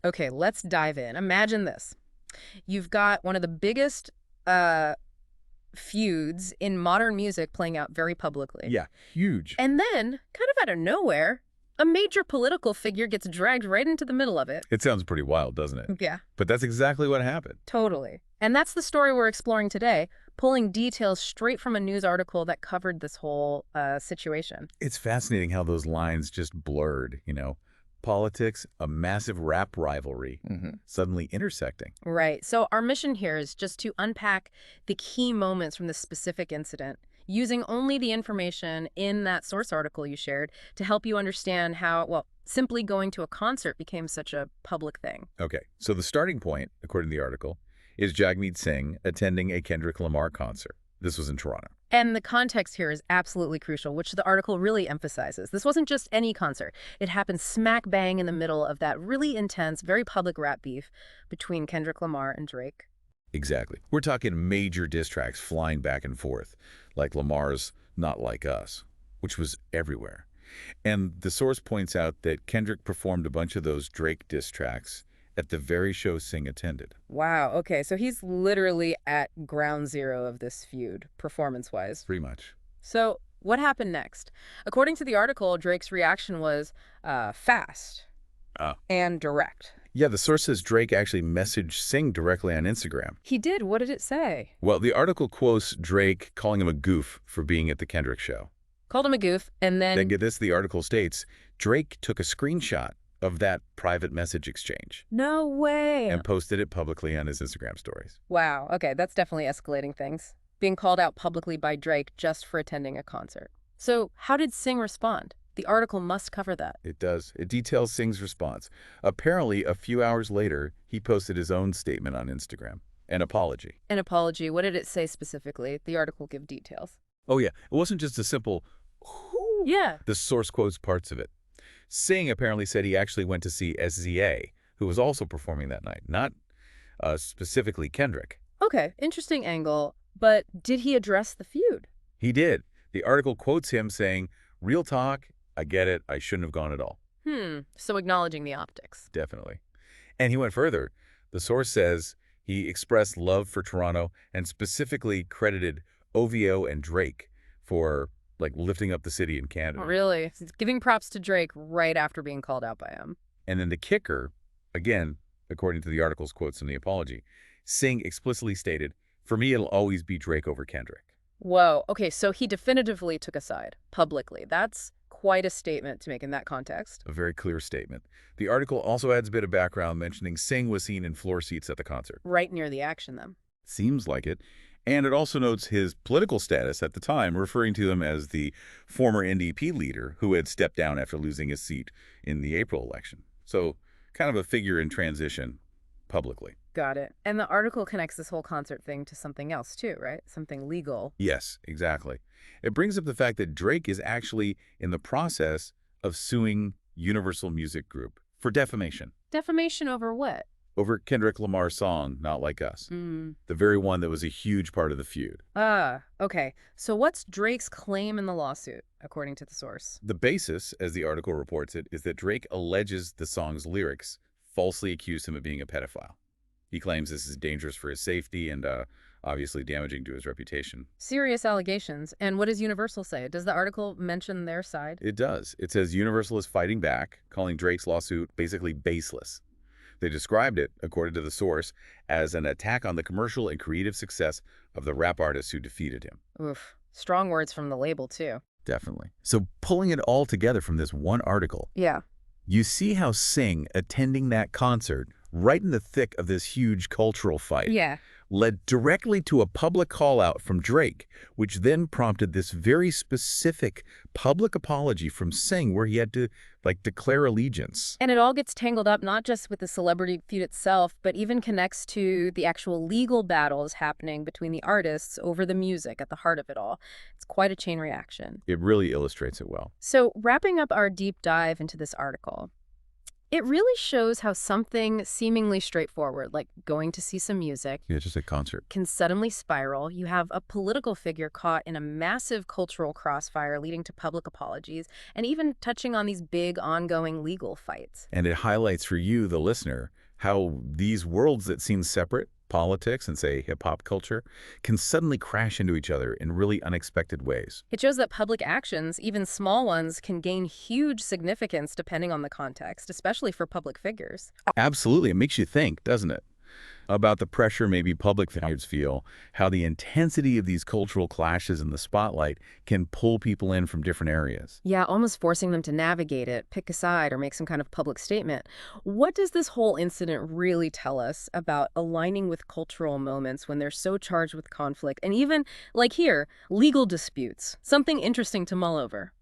Okay, let's dive in. Imagine this. You've got one of the biggest uh, feuds in modern music playing out very publicly. Yeah, huge. And then, kind of out of nowhere, a major political figure gets dragged right into the middle of it. It sounds pretty wild, doesn't it? Yeah, But that's exactly what happened. totally. And that's the story we're exploring today, pulling details straight from a news article that covered this whole situation. It's fascinating how those lines just blurred, Politics, a massive rap rivalry, suddenly intersecting. Right. So our mission here is just to unpack the key moments from this specific incident, using only the information in that source article you shared to help you understand how, well, simply going to a concert became such a public thing. Okay, so the starting point, according to the article, is Jagmeet Singh attending a Kendrick Lamar concert. This was in Toronto. And the context here is absolutely crucial, which the article really emphasizes. This wasn't just any concert. It happened smack bang in the middle of that really intense, very public rap beef between Kendrick Lamar and Drake. Exactly. We're talking major diss tracks flying back and forth, like Lamar's Not Like Us, which was everywhere. And the source points out that Kendrick performed a bunch of those Drake diss tracks at the very show Singh attended. Wow, okay, so he's literally at ground zero of this feud, performance-wise. Pretty much. So what happened next? According to the article, Drake's reaction was fast and direct. Yeah, the source says Drake actually messaged Singh directly on Instagram. He did? What did it say? Well, the article quotes Drake calling him a goof for being at the Kendrick show. Called him a goof, and then... Then get this, the article states, Drake took a screenshot of that private message exchange. No way! And posted it publicly on his Instagram stories. Wow, okay, that's definitely escalating things. Being called out publicly by Drake just for attending a concert. So how did Singh respond? The article must cover that. It does. It details Singh's response. Apparently, a few hours later, he posted his own statement on Instagram. An apology. An apology. What did it say specifically? The article give details. Oh, yeah. It wasn't just a simple, whoo. Yeah. The source quotes parts of it. Singh apparently said he actually went to see SZA, who was also performing that night, not specifically Kendrick. Okay, interesting angle. But did he address the feud? He did. The article quotes him saying, "Real talk, I get it, I shouldn't have gone at all." So acknowledging the optics. Definitely. And he went further. The source says he expressed love for Toronto and specifically credited OVO and Drake for lifting up the city in Canada. Really? He's giving props to Drake right after being called out by him. And then the kicker, again, according to the article's quotes in the apology, Singh explicitly stated, "For me, it'll always be Drake over Kendrick." Whoa. Okay, so he definitively took a side publicly. That's quite a statement to make in that context. A very clear statement. The article also adds a bit of background mentioning Singh was seen in floor seats at the concert. Right near the action, then. Seems like it. And it also notes his political status at the time, referring to him as the former NDP leader who had stepped down after losing his seat in the April election. So kind of a figure in transition publicly. Got it. And the article connects this whole concert thing to something else too, right? Something legal. Yes, exactly. It brings up the fact that Drake is actually in the process of suing Universal Music Group for defamation. Defamation over what? Over Kendrick Lamar's song, Not Like Us. The very one that was a huge part of the feud. Okay. So what's Drake's claim in the lawsuit, according to the source? The basis, as the article reports it, is that Drake alleges the song's lyrics falsely accuse him of being a pedophile. He claims this is dangerous for his safety and obviously damaging to his reputation. Serious allegations. And what does Universal say? Does the article mention their side? It does. It says Universal is fighting back, calling Drake's lawsuit basically baseless. They described it, according to the source, as an attack on the commercial and creative success of the rap artists who defeated him. Oof. Strong words from the label, too. Definitely. So pulling it all together from this one article, Yeah. you see how Singh attending that concert, right in the thick of this huge cultural fight, Yeah. led directly to a public call-out from Drake, which then prompted this very specific public apology from Singh where he had to, declare allegiance. And it all gets tangled up not just with the celebrity feud itself, but even connects to the actual legal battles happening between the artists over the music at the heart of it all. It's quite a chain reaction. It really illustrates it well. So wrapping up our deep dive into this article, It really shows how something seemingly straightforward, like going to see some music, Yeah, just a concert. can suddenly spiral. You have a political figure caught in a massive cultural crossfire leading to public apologies and even touching on these big ongoing legal fights. And it highlights for you, the listener, how these worlds that seem separate, politics and, say, hip-hop culture, can suddenly crash into each other in really unexpected ways. It shows that public actions, even small ones, can gain huge significance depending on the context, especially for public figures. Absolutely. It makes you think, doesn't it? About the pressure maybe public figures feel, how the intensity of these cultural clashes in the spotlight can pull people in from different areas. Yeah, almost forcing them to navigate it, pick a side, or make some kind of public statement. What does this whole incident really tell us about aligning with cultural moments when they're so charged with conflict and even, like here, legal disputes? Something interesting to mull over.